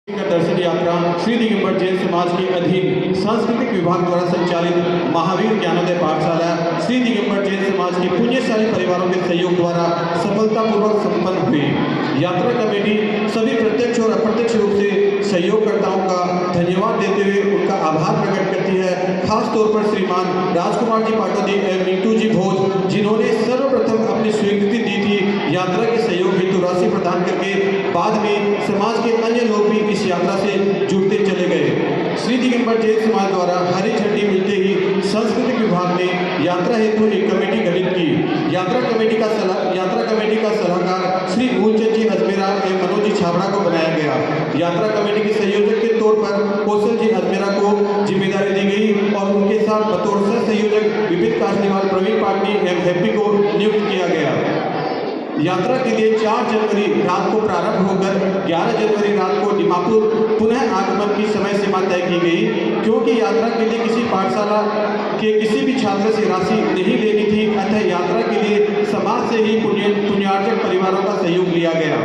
दर्शन यात्रा श्री दिगंबर जैन समाज के अधीन सांस्कृतिक विभाग द्वारा संचालित महावीर ज्ञानोदय पाठशाला श्री दिगंबर जैन समाज के पुण्यशाली परिवारों के सहयोग द्वारा सफलतापूर्वक संपन्न हुई। यात्रा कमेटी सभी प्रत्यक्ष और अप्रत्यक्ष रूप से सहयोगकर्ताओं का धन्यवाद देते हुए उनका आभार प्रकट करती है। खास तौर पर श्रीमान राजकुमार जी पाटोदी एवं मिंटू जी भोज, जिन्होंने सर्वप्रथम अपनी स्वीकृति दी थी यात्रा के सहयोग हेतु राशि प्रदान करके बाद में समाज के अन्य लोग भी इस यात्रा से जुड़ते चले गए। श्री दिगंबर जैन समाज द्वारा हरी झंडी मिलते ही सांस्कृतिक विभाग ने यात्रा हेतु एक कमेटी गठित की। यात्रा कमेटी का सलाहकार श्री मूलचंद जी अजमेरा एवं मनोज जी छाबड़ा को बनाया गया। यात्रा कमेटी के संयोजक के तौर पर कौशल जी अजमेरा को जिम्मेदारी दी गई और उनके साथ बतौर सह संयोजक विपिन कासनीवाल, प्रवीण पाटनी एवं हैप्पी को नियुक्त किया गया। यात्रा के लिए 4 जनवरी रात को प्रारंभ होकर 11 जनवरी रात को दीमापुर पुनः आगमन की समय सीमा तय की गई। क्योंकि यात्रा के लिए किसी पाठशाला के किसी भी छात्र से राशि नहीं लेनी थी, अतः यात्रा के लिए समाज से ही पुण्यार्जक परिवारों का सहयोग लिया गया।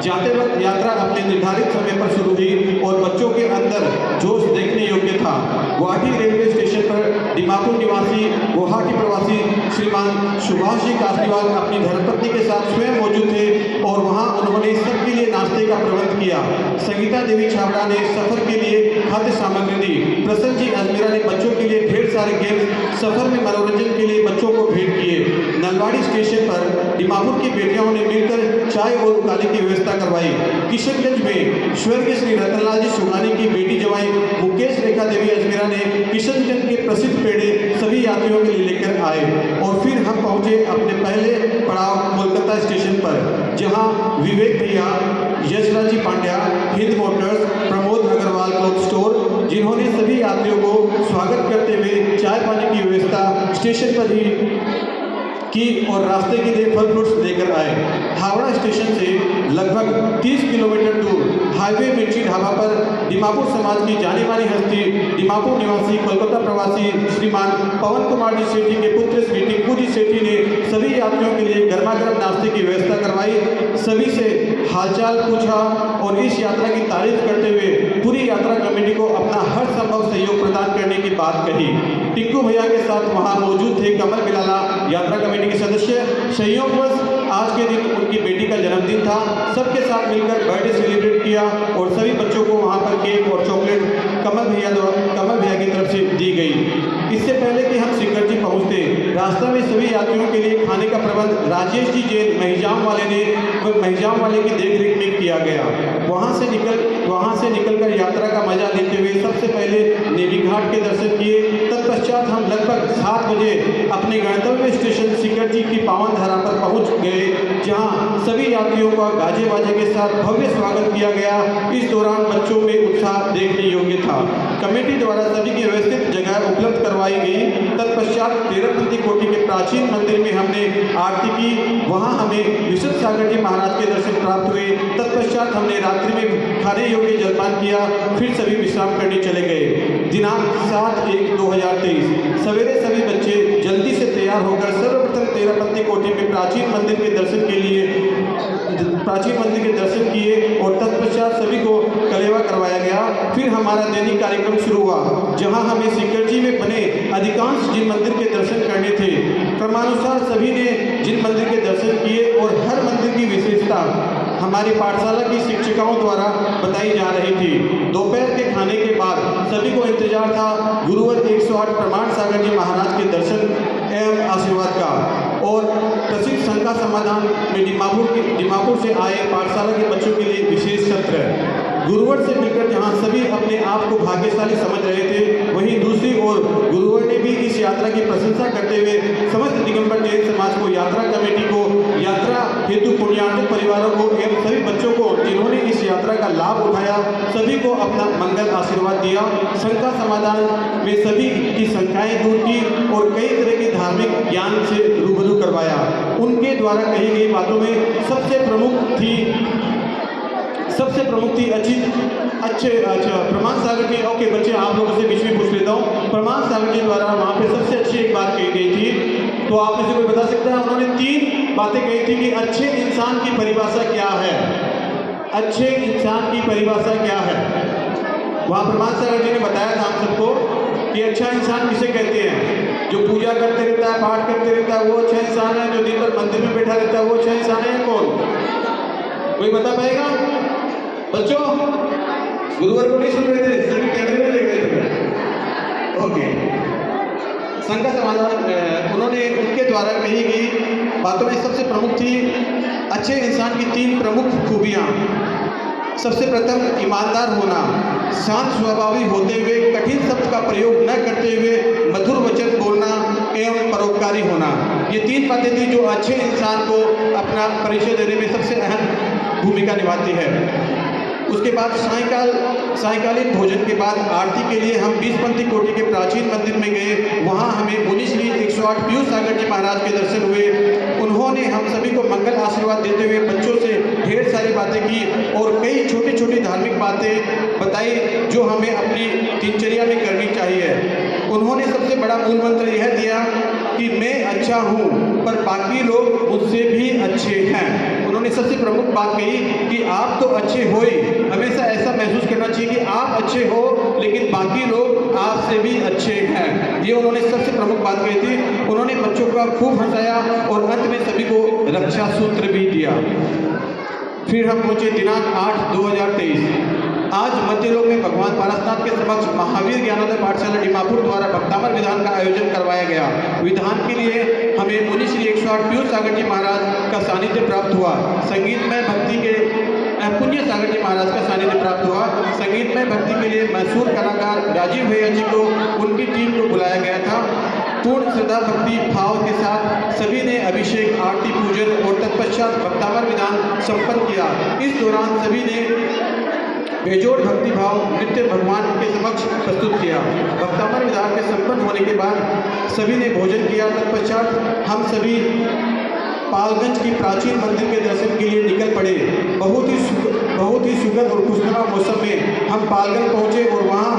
जाते वक्त यात्रा अपने निर्धारित समय पर शुरू हुई और बच्चों के अंदर जोश देखने योग्य था। गुवाहाटी रेलवे स्टेशन पर दीमापुर निवासी गुवाहाटी प्रवासी श्रीमान सुभाष जी कासनीवाल अपनी धर्मपत्नी के साथ स्वयं मौजूद थे और वहां उन्होंने सबके लिए नाश्ते का प्रबंध किया। संगीता देवी छाबड़ा ने सफर के लिए खाद्य सामग्री दी। प्रसन्न जी अजमेरा ने बच्चों के लिए ढेर सारे गेम्स सफर में मनोरंजन के लिए बच्चों को भेंट किए। नलवाड़ी स्टेशन पर दीमापुर की बेटियों ने मिलकर चाय और उकाली की व्यवस्था करवाई। किशनगंज में स्वर्गीय श्री रतनलाल जी सुगानी की बेटी जवाई मुकेश रेखा देवी अजमेरा ने किशनगंज के प्रसिद्ध पेड़े सभी यात्रियों के लिए लेकर आए और फिर हम पहुंचे अपने पहले पड़ाव कोलकाता स्टेशन पर, जहां विवेक भैया, Yashraj ji Pandya, Hind motors, Pramod Agarwal cloth store, जिन्होंने सभी यात्रियों को स्वागत करते हुए चाय पानी की व्यवस्था स्टेशन पर ही की और रास्ते के लिए फल फ्रूट्स लेकर आए। हावड़ा स्टेशन से लगभग 30 किलोमीटर दूर हाईवे मिर्ची ढाबा पर दीमापुर समाज की जानी मानी हस्ती दीमापुर निवासी कोलकाता प्रवासी श्रीमान पवन कुमार जी सेठी के पुत्र श्री टिंकू जी सेठी ने सभी यात्रियों के लिए गर्मा गर्म नाश्ते की व्यवस्था करवाई। सभी से हालचाल पूछा और इस यात्रा की तारीफ करते हुए पूरी यात्रा कमेटी को अपना हर संभव सहयोग प्रदान करने की बात कही। टिंकू भैया के साथ वहां मौजूद थे कमल बिलाला, यात्रा कमेटी के सदस्य। संयोगवश आज के दिन उनकी बेटी का जन्मदिन था। सबके साथ मिलकर बर्थडे सेलिब्रेट किया और सभी बच्चों को वहां पर केक और चॉकलेट कमल भैया की तरफ से दी गई। इससे पहले कि हम सिंगर जी पहुंचते, रास्ते में सभी यात्रियों के लिए खाने का प्रबंध राजेश जी जैन महिजाम वाले की देखरेख में किया गया। वहां से निकलकर यात्रा का मजा लेते हुए सबसे पहले नेवी घाट के दर्शन किए। तत्पश्चात हम लगभग 7 बजे अपने गंतव्य स्टेशन सिंगर जी की पावन धरा पर पहुंच गए, जहां सभी यात्रियों का गाजे बाजे के साथ भव्य स्वागत किया गया। इस दौरान बच्चों में उत्साह देखने योग्य था। कमेटी द्वारा सभी की व्यवस्थित जगह उपलब्ध करवाई गई। तत्पश्चात तेरहपंथी कोटि के प्राचीन मंदिर में हमने आरती की। वहां हमें विशुद्ध सागर जी महाराज के दर्शन प्राप्त हुए। तत्पश्चात हमने रात्रि में खाने योग्य जलपान किया, फिर सभी विश्राम करने चले गए। दिनांक 7/1/2023 सवेरे सभी बच्चे जल्दी से तैयार होकर सर्वप्रथम तेरहपंथी कोटि में प्राचीन मंदिर के दर्शन किए और तत्पश्चात सभी को कलेवा करवाया गया। फिर हमारा दैनिक कार्यक्रम शुरू हुआ, जहां हमें सिंगर जी में बने अधिकांश जिन मंदिर के दर्शन करने थे। क्रमानुसार सभी ने जिन मंदिर के दर्शन किए और हर मंदिर की विशेषता हमारी पाठशाला की शिक्षिकाओं द्वारा बताई जा रही थी। दोपहर के खाने के बाद सभी को इंतजार था गुरुवर 108 प्रमाण सागर जी महाराज के दर्शन एवं आशीर्वाद का और प्रसिद्ध शंका समाधान में दीमापुर से आए पाठशाला के बच्चों के लिए विशेष सत्र। गुरुवर से मिलकर जहां सभी अपने आप को भाग्यशाली समझ रहे थे, वहीं दूसरी ओर गुरुवर ने भी इस यात्रा की प्रशंसा करते हुए समस्त दिगंबर जैन समाज को, यात्रा कमेटी को, यात्रा हेतु पुण्यार्जक परिवारों को एवं सभी बच्चों को जिन्होंने इस यात्रा का लाभ उठाया, सभी को अपना मंगल आशीर्वाद दिया। शंका समाधान में सभी की शंकाएं दूर की और कई तरह के धार्मिक ज्ञान से रूबरू करवाया। उनके द्वारा कही गई बातों में सबसे प्रमुख थी प्रमाण सागर जी। ओके बच्चे, आप लोगों से बीच में पूछ लेता हूँ। प्रमाण सागर जी द्वारा वहाँ पे सबसे अच्छी एक बात कही गई थी, तो आप में से कोई बता सकता है? उन्होंने 3 बातें कही थी कि अच्छे इंसान की परिभाषा क्या है। अच्छे इंसान की परिभाषा क्या है। वहाँ प्रभात सागर जी ने बताया था हम सबको कि अच्छा इंसान किसे कहते हैं। जो पूजा करते रहता है, पाठ करते रहता है, वो अच्छा इंसान है। जो दिन भर मंदिर में बैठा रहता है, वो अच्छा इंसान है। कौन, कोई बता पाएगा बच्चों? गुरुवार को नहीं सुन रहे थे, सभी कैमरे में देख रहे थे। ओके, संघ का समाधान उन्होंने उनके द्वारा कही गई बातों में सबसे प्रमुख थी अच्छे इंसान की 3 प्रमुख खूबियाँ। सबसे प्रथम ईमानदार होना, शांत स्वभावी होते हुए कठिन शब्द का प्रयोग न करते हुए मधुर वचन बोलना एवं परोपकारी होना। ये 3 बातें थी जो अच्छे इंसान को अपना परिचय देने में सबसे अहम भूमिका निभाती है। उसके बाद सायंकालीन भोजन के बाद आरती के लिए हम 20पंथी कोटि के प्राचीन मंदिर में गए। वहाँ हमें मुनि श्री 108 पीयूष सागर जी महाराज के दर्शन हुए। उन्होंने हम सभी को मंगल आशीर्वाद देते हुए बच्चों से ढेर सारी बातें की और कई छोटी छोटी धार्मिक बातें बताई जो हमें अपनी दिनचर्या में करनी चाहिए। उन्होंने सबसे बड़ा मूल मंत्र यह दिया कि मैं अच्छा हूँ पर बाकी लोग मुझसे भी अच्छे हैं। उन्होंने सबसे प्रमुख बात कही कि आप तो अच्छे हो ही, हमेशा ऐसा महसूस करना चाहिए कि आप अच्छे हो लेकिन बाकी लोग आपसे भी अच्छे हैं। ये उन्होंने सबसे प्रमुख बात कही थी। उन्होंने बच्चों का खूब हंसाया और अंत में सभी को रक्षा सूत्र भी दिया। फिर हम पहुंचे दिनांक 8/2023। आज मध्यलोक में भगवान पारसनाथ के समक्ष महावीर ज्ञानोदय पाठशाला डीमापुर द्वारा भक्तामर विधान का आयोजन करवाया गया। विधान के लिए हमें मुनि श्री 108 पीयूष सागर जी महाराज का सानिध्य प्राप्त हुआ। संगीतमय भक्ति के पुण्य सागर जी महाराज का सानिध्य प्राप्त हुआ। संगीतमय भक्ति के लिए मशहूर कलाकार राजीव भैया जी को उनकी टीम को बुलाया गया था। पूर्ण श्रद्धा भक्ति भाव के साथ सभी ने अभिषेक, आरती, पूजन और तत्पश्चात भक्तामर विधान संपन्न किया। इस दौरान सभी ने बेजोड़ भक्ति भाव नृत्य भगवान के समक्ष प्रस्तुत किया। भक्तामर विधान के संपन्न होने के बाद सभी ने भोजन किया। तत्पश्चात हम सभी पालगंज की प्राचीन मंदिर के दर्शन के लिए निकल पड़े। बहुत ही सुखद और खुशनुमा मौसम में हम पालगंज पहुंचे और वहां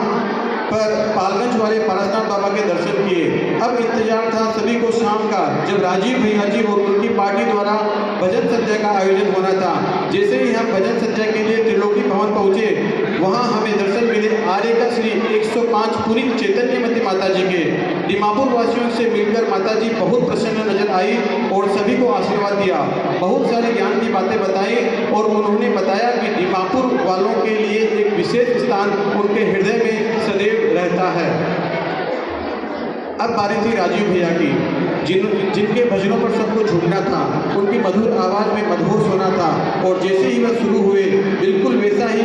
पर पालगंज वाले पारसनाथ बाबा के दर्शन किए। अब इंतजार था सभी को शाम का, जब राजीव भैया जी और उनकी पार्टी द्वारा भजन संध्या का आयोजन होना था। जैसे ही हम भजन संध्या के लिए त्रिलोकी भवन पहुंचे, वहां हमें दर्शन मिले आर्य का श्री 105 पुनीत चैतन्यमती माता जी के। डीमापुर वासियों से मिलकर माता जी बहुत प्रसन्न नजर आई और सभी को आशीर्वाद दिया। बहुत सारे ज्ञान की बातें बताई और उन्होंने बताया कि डीमापुर वालों के लिए एक विशेष स्थान उनके हृदय में सदैव रहता है। अब बारी थी राजीव भैया की, जिनके भजनों पर सबको झूमना था। उनकी मधुर आवाज़ में मदहोश होना था और जैसे ही वह शुरू हुए बिल्कुल वैसा ही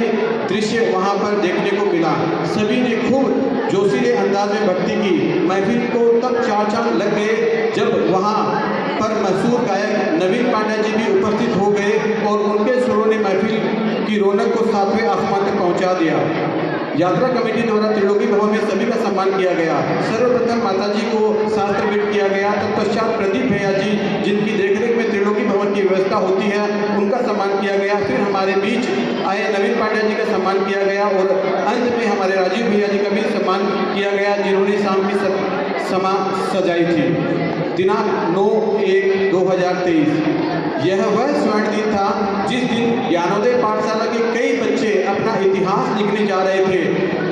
दृश्य वहाँ पर देखने को मिला। सभी ने खूब जोशीले अंदाज में भक्ति की। महफिल को तब 4 चांद लग गए जब वहाँ पर मशहूर गायक नवीन पांड्या जी भी उपस्थित हो गए और उनके सुरों ने महफिल की रौनक को 7वें आसमान तक पहुँचा दिया। यात्रा कमेटी द्वारा त्रिलोकी भवन में सभी का सम्मान किया गया। सर्वप्रथम माता जी को शास्त्र भेंट किया गया। तत्पश्चात प्रदीप भैया जी, जिनकी देखरेख में त्रिलोकी भवन की व्यवस्था होती है, उनका सम्मान किया गया। फिर हमारे बीच आए नवीन पांड्या जी का सम्मान किया गया और अंत में हमारे राजीव भैया जी का भी सम्मान किया गया, जिन्होंने शाम की समा सजाई थी। दिनांक 9/1/2023 यह वह स्वर्ण दिन था जिस दिन ज्ञानोदय पाठशाला के कई बच्चे अपना इतिहास लिखने जा रहे थे,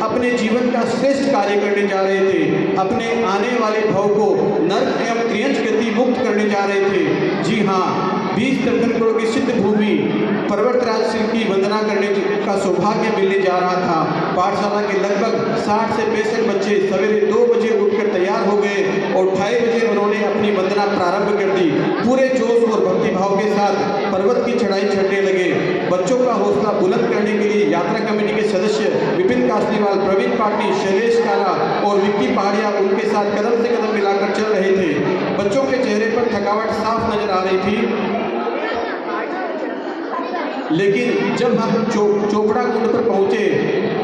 अपने जीवन का श्रेष्ठ कार्य करने जा रहे थे, अपने आने वाले भव को नर्क एवं त्रियंच गति मुक्त करने जा रहे थे। जी हाँ, 20 तीर्थंकरों की सिद्ध भूमि पर्वतराज सिंह की वंदना करने का सौभाग्य मिलने जा रहा था। पाठशाला के लगभग 60 से 65 बच्चे सवेरे 2 बजे उठकर तैयार हो गए और 2:30 बजे उन्होंने अपनी वंदना प्रारंभ कर दी। पूरे जोश और भक्ति भाव के साथ पर्वत की चढ़ाई चढ़ने लगे। बच्चों का हौसला बुलंद करने के लिए यात्रा कमेटी के सदस्य विपिन कासलीवाल, प्रवीण पाटिल, शैलेश काला और विक्की पहाड़िया उनके साथ कदम से कदम मिलाकर चल रहे थे। बच्चों के चेहरे पर थकावट साफ नजर आ रही थी। लेकिन जब हम चोपड़ा कुंड पर पहुंचे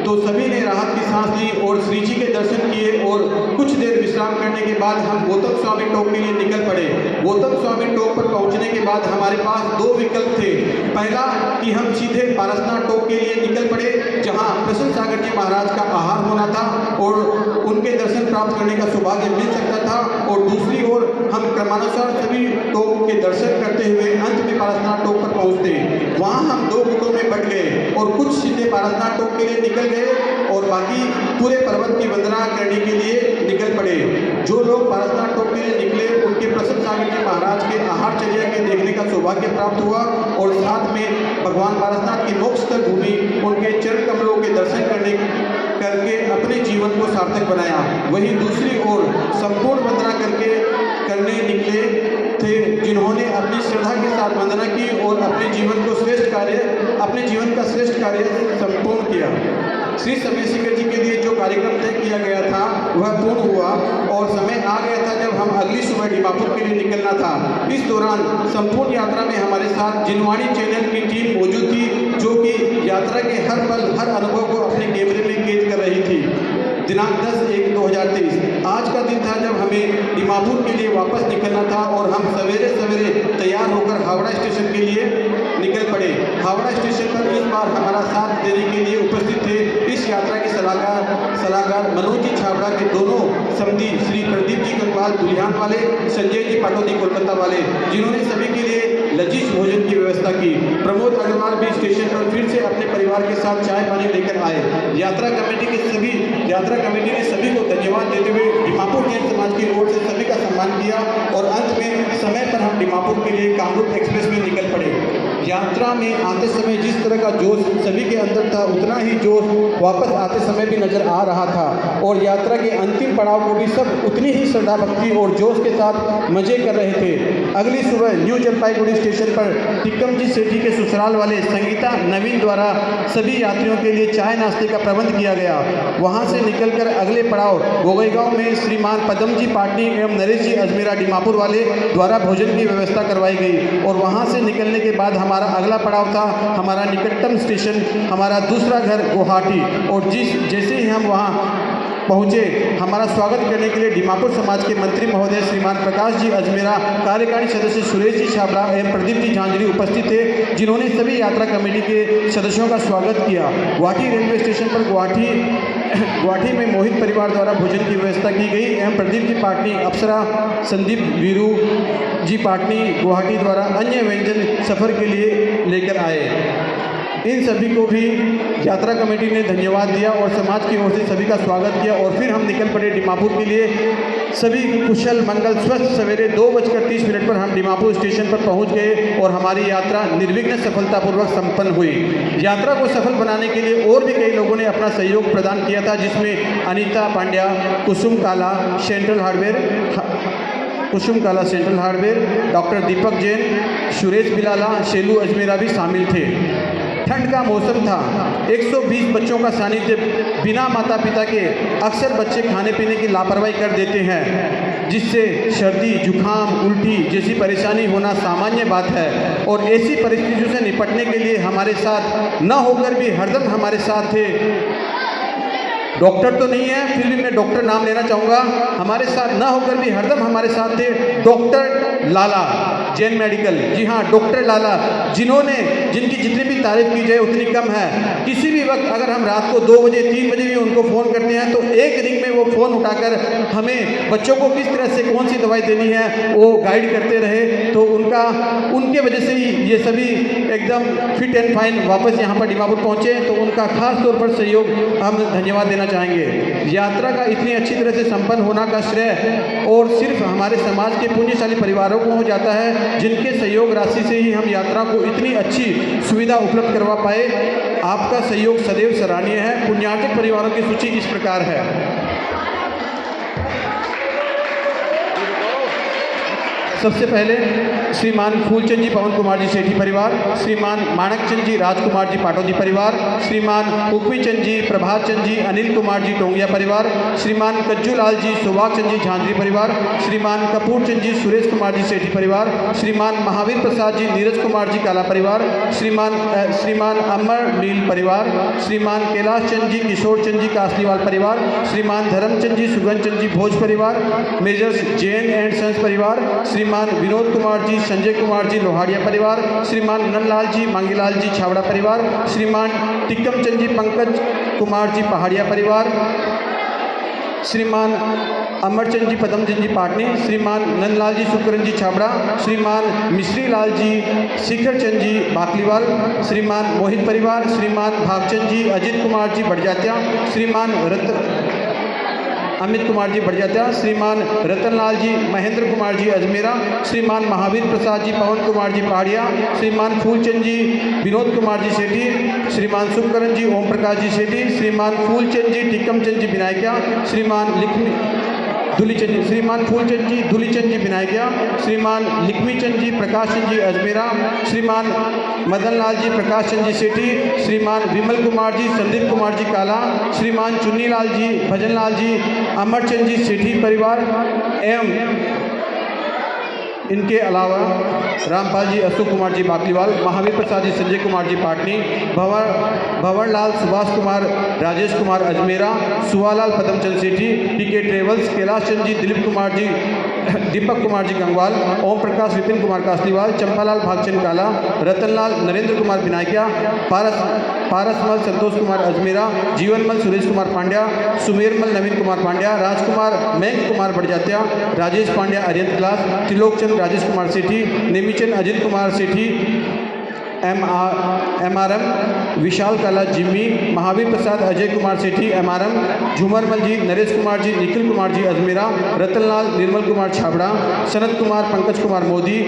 तो सभी ने राहत की सांस ली और श्री जी के दर्शन किए और कुछ देर विश्राम करने के बाद हम गौतम स्वामी टोक के लिए निकल पड़े। गौतम स्वामी टोक पर पहुंचने के बाद हमारे पास 2 विकल्प थे। पहला कि हम सीधे पारसनाथ टोक के लिए निकल पड़े, जहां प्रसन्न सागर जी जी महाराज का आहार होना था और उनके दर्शन प्राप्त करने का सौभाग्य मिल सकता था। और दूसरी ओर हम क्रमानुसार सभी टोक के दर्शन करते हुए अंत में पारसनाथ टोक पर पहुंचते। वहां हम 2 गुटों में बट गए और कुछ सीधे पारसनाथ टोक के लिए निकल गए और बाकी पूरे पर्वत की वंदना करने के लिए निकल पड़े। जो लोग पारसनाथ टोक के लिए निकले उनके प्रसन्न सागर जी महाराज के आहारचर्या के देखने का सौभाग्य प्राप्त हुआ और साथ में भगवान पारसनाथ की मोक्ष भूमि उनके चरण कमलों के दर्शन करके अपने जीवन को सार्थक बनाया। वहीं दूसरी ओर संपूर्ण वंदना करने निकले थे जिन्होंने अपनी श्रद्धा के साथ वंदना की और अपने जीवन का श्रेष्ठ कार्य संपूर्ण किया। श्री समयशेखर जी के लिए जो कार्यक्रम तय किया गया था वह पूर्ण हुआ और समय आ गया था जब हम अगली सुबह दीमापुर के लिए निकलना था। इस दौरान संपूर्ण यात्रा में हमारे साथ जिनवाणी चैनल की टीम मौजूद थी, जो कि यात्रा के हर पल हर अनुभव को अपने कैमरे में कैद कर रही थी। दिनांक 10/1/2023 आज का दिन था जब हमें दीमापुर के लिए वापस निकलना था और हम सवेरे तैयार होकर हावड़ा स्टेशन के लिए निकल पड़े। हावड़ा स्टेशन पर इस बार हमारा साथ देने के लिए उपस्थित थे इस यात्रा के सलाहकार मनोज जी छाबड़ा के दोनों समधी श्री प्रदीप जी गंगवाल दुलिहान वाले, संजय जी पाटोदी कोलकाता वाले, जिन्होंने सभी के लिए लजीज भोजन की व्यवस्था की। प्रमोद अग्रवाल भी स्टेशन पर फिर से अपने परिवार के साथ चाय पानी लेकर आए। यात्रा कमेटी ने सभी को धन्यवाद देते हुए दीमापुर जैन समाज की ओर से सभी का सम्मान किया और अंत में समय पर हम दीमापुर के लिए कामरूप एक्सप्रेस में निकल पड़े। यात्रा में आते समय जिस तरह का जोश सभी के अंदर था उतना ही जोश वापस आते समय भी नजर आ रहा था और यात्रा के अंतिम पड़ाव को भी सब उतनी ही श्रद्धा भक्ति और जोश के साथ मजे कर रहे थे। अगली सुबह न्यू जलपाईगुड़ी स्टेशन पर टिक्कम जी सेठी के ससुराल वाले संगीता नवीन द्वारा सभी यात्रियों के लिए चाय नाश्ते का प्रबंध किया गया। वहां से निकलकर अगले पड़ाव गोगईगांव में श्रीमान पदम जी पाटनी एवं नरेश जी अजमेरा दीमापुर वाले द्वारा भोजन की व्यवस्था करवाई गई और वहां से निकलने के बाद हमारा अगला पड़ाव था हमारा निकटतम स्टेशन, हमारा दूसरा घर गुवाहाटी। और जैसे ही हम वहां पहुंचे, हमारा स्वागत करने के लिए दीमापुर समाज के मंत्री महोदय श्रीमान प्रकाश जी अजमेरा, कार्यकारिणी सदस्य सुरेश जी छाबड़ा एवं प्रदीप जी झांझरी उपस्थित थे, जिन्होंने सभी यात्रा कमेटी के सदस्यों का स्वागत किया। गुवाहाटी रेलवे स्टेशन पर गुवाहाटी में मोहित परिवार द्वारा भोजन की व्यवस्था की गई एवं प्रदीप जी पाटनी, अप्सरा, संदीप वीरू जी पाटनी गुवाहाटी द्वारा अन्य व्यंजन सफ़र के लिए लेकर आए। इन सभी को भी यात्रा कमेटी ने धन्यवाद दिया और समाज की ओर से सभी का स्वागत किया और फिर हम निकल पड़े दीमापुर के लिए। सभी कुशल मंगल स्वस्थ सवेरे 2:30 पर हम दीमापुर स्टेशन पर पहुंच गए और हमारी यात्रा निर्विघ्न सफलतापूर्वक संपन्न हुई। यात्रा को सफल बनाने के लिए और भी कई लोगों ने अपना सहयोग प्रदान किया था, जिसमें अनीता पांड्या, कुसुम काला सेंट्रल हार्डवेयर, डॉक्टर दीपक जैन, सुरेश बिलाला, शेलू अजमेरा भी शामिल थे। ठंड का मौसम था। 120 बच्चों का सानिध्य बिना माता पिता के अक्सर बच्चे खाने पीने की लापरवाही कर देते हैं, जिससे सर्दी, जुखाम, उल्टी जैसी परेशानी होना सामान्य बात है। और ऐसी परिस्थितियों से निपटने के लिए हमारे साथ न होकर भी हरदम हमारे साथ थे। डॉक्टर तो नहीं है, फिर भी मैं डॉक्टर नाम लेना चाहूँगा। हमारे साथ न होकर भी हरदम हमारे साथ थे डॉक्टर लाला, जैन मेडिकल। जी हाँ, डॉक्टर लाला, जिनकी जितनी भी तारीफ की जाए उतनी कम है। किसी भी वक्त अगर हम रात को 2 बजे 3 बजे भी उनको फ़ोन करते हैं तो एक रिंग में वो फ़ोन उठाकर हमें बच्चों को किस तरह से कौन सी दवाई देनी है वो गाइड करते रहे। तो उनके वजह से ही ये सभी एकदम फिट एंड फाइन वापस यहाँ पर दीमापुर पहुँचे। तो उनका खास तौर पर सहयोग हम धन्यवाद देना चाहेंगे। यात्रा का इतनी अच्छी तरह से संपन्न होना का श्रेय और सिर्फ हमारे समाज के पुण्यशाली परिवारों को हो जाता है, जिनके सहयोग राशि से ही हम यात्रा को इतनी अच्छी सुविधा उपलब्ध करवा पाए। आपका सहयोग सदैव सराहनीय है। पुण्यार्जक परिवारों की सूची इस प्रकार है। सबसे पहले श्रीमान फूलचंद जी पवन कुमार जी सेठी परिवार, श्रीमान माणकचंद जी राजकुमार जी पाटोदी परिवार, श्रीमान उपवीचंद जी प्रभात चंद जी अनिल कुमार जी टोंगिया परिवार, श्रीमान कज्जूलाल जी सुभाष चंद जी झांझरी परिवार, श्रीमान कपूर चंद जी सुरेश कुमार जी सेठी परिवार, श्रीमान महावीर प्रसाद जी नीरज कुमार जी काला परिवार, श्रीमान अमर नील परिवार, श्रीमान कैलाश चंद जी किशोर चंद जी कासलीवाल परिवार, श्रीमान धर्मचंद जी सुगन चंद जी भोज परिवार, मेजर्स जैन एंड सन्स परिवार, श्रीमान श्रीमान विनोद कुमार जी, संजय कुमार जी लोहाड़िया परिवार, श्रीमान नंदलाल जी, मांगीलाल जी छावड़ा परिवार, श्रीमान टिक्कम चंद जी, पंकज कुमार जी पहाड़िया परिवार, श्रीमान अमरचंद जी, पदमचंद जी पाटनी, श्रीमान नंदलाल जी, सुकरन जी छाबड़ा, श्रीमान मिश्री लाल जी, शिखर चंद जी बाकलीवाल, श्रीमान मोहित परिवार, श्रीमान भागचंद जी, अजित कुमार जी बढ़जात्या, श्रीमान अमित कुमार जी बढ़जात्या, श्रीमान रतनलाल जी, महेंद्र कुमार जी अजमेरा, श्रीमान महावीर प्रसाद जी, पवन कुमार जी पहाड़िया, श्रीमान फूलचंद जी, विनोद कुमार जी सेठी, श्रीमान सुकरण जी, ओम प्रकाश जी सेठी, श्रीमान फूलचंद जी, टिक्कम चंद जी विनायकिया, श्रीमान दुलीचंद जी, श्रीमान फूलचंद जी, दुलीचंद जी विनायकिया, श्रीमान लिखमीचंद जी, प्रकाश चंद जी अजमेरा, श्रीमान मदन लाल जी, प्रकाश चंद जी सेठी, श्रीमान विमल कुमार जी, संदीप कुमार जी काला, श्रीमान चुन्नी लाल जी, भजन लाल जी, अमरचंद जी सेठी परिवार एवं इनके अलावा रामपाल जी, अशोक कुमार जी बाकलीवाल, महावीर प्रसाद जी, संजय कुमार जी पाटनी, भंवर लाल, सुभाष कुमार, राजेश कुमार अजमेरा, सुवालाल पदमचंद सेठी, टीके ट्रेवल्स, कैलाश चंद जी, दिलीप कुमार जी, दीपक कुमार जी गंगवाल, ओम प्रकाश, विपिन कुमार कासलीवाल, चंपालाल भागचंद काला, रतनलाल, नरेंद्र कुमार विनायकिया, पारसमल, संतोष कुमार अजमेरा, जीवनमल, सुरेश कुमार पांड्या, सुमेरमल, नवीन कुमार पांड्या, राजकुमार, मयंक कुमार बढ़जात्या, राजेश पांड्या, अरियंत क्लास, त्रिलोकचंद, राजेश कुमार सेठी, नेमीचंद, अजित कुमार सेठी, MRM, विशाल काला जिम्मी, महावीर प्रसाद, अजय कुमार सेठी MRM, झूमरमल जी, नरेश कुमार जी, निखिल कुमार जी अजमेरा, रतनलाल, निर्मल कुमार छाबड़ा, सनत कुमार, पंकज कुमार मोदी,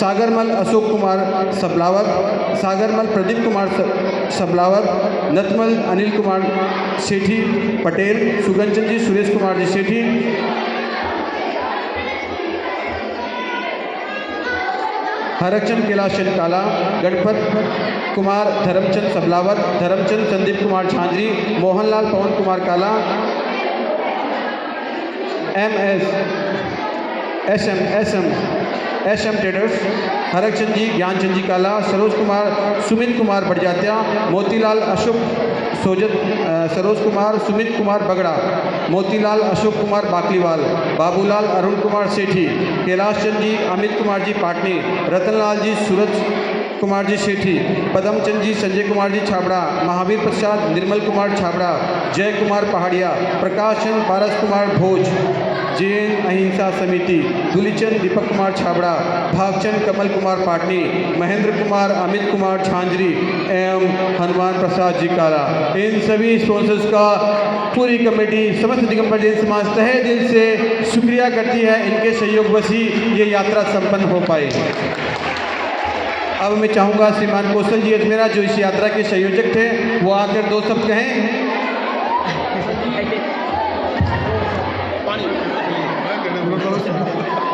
सागरमल, अशोक कुमार सबलावत, सागरमल, प्रदीप कुमार सबलावत, नतमल, अनिल कुमार सेठी पटेल, सुगंचन जी, सुरेश कुमार जी सेठी, हरचंद, कैलाशचंद काला, गणपत कुमार, धर्मचंद सबलावत, धर्मचंद, संदीप कुमार झांझरी, मोहनलाल, पवन कुमार काला, SM ट्रेडर्स, हरचंद जी, ज्ञानचंद जी काला, सरोज कुमार, सुमित कुमार बढ़जात्या, मोतीलाल, अशोक सोजत, सरोज कुमार, सुमित कुमार बगड़ा, मोतीलाल, अशोक कुमार बाकलीवाल, बाबूलाल, अरुण कुमार सेठी, कैलाश चंद जी, अमित कुमार जी पाटनी, रतनलाल जी, सूरज कुमार जी सेठी, पदमचंद जी, संजय कुमार जी छाबड़ा, महावीर प्रसाद, निर्मल कुमार छाबड़ा, जय कुमार पहाड़िया, प्रकाश चंद, पारस कुमार भोज, जैन अहिंसा समिति, दुलीचंद, दीपक कुमार छाबड़ा, भागचंद, कमल कुमार पाटनी, महेंद्र कुमार, अमित कुमार झांझरी एवं हनुमान प्रसाद जी काला, इन सभी स्पॉन्सर्स का पूरी कमेटी समस्त दिगंबर जैन समाज तहे दिल से शुक्रिया करती है। इनके सहयोग बस ही ये यात्रा संपन्न हो पाए। अब मैं चाहूँगा श्रीमान कौशल जी अजमेरा जो इस यात्रा के संयोजक थे वो आकर दो शब्द कहें।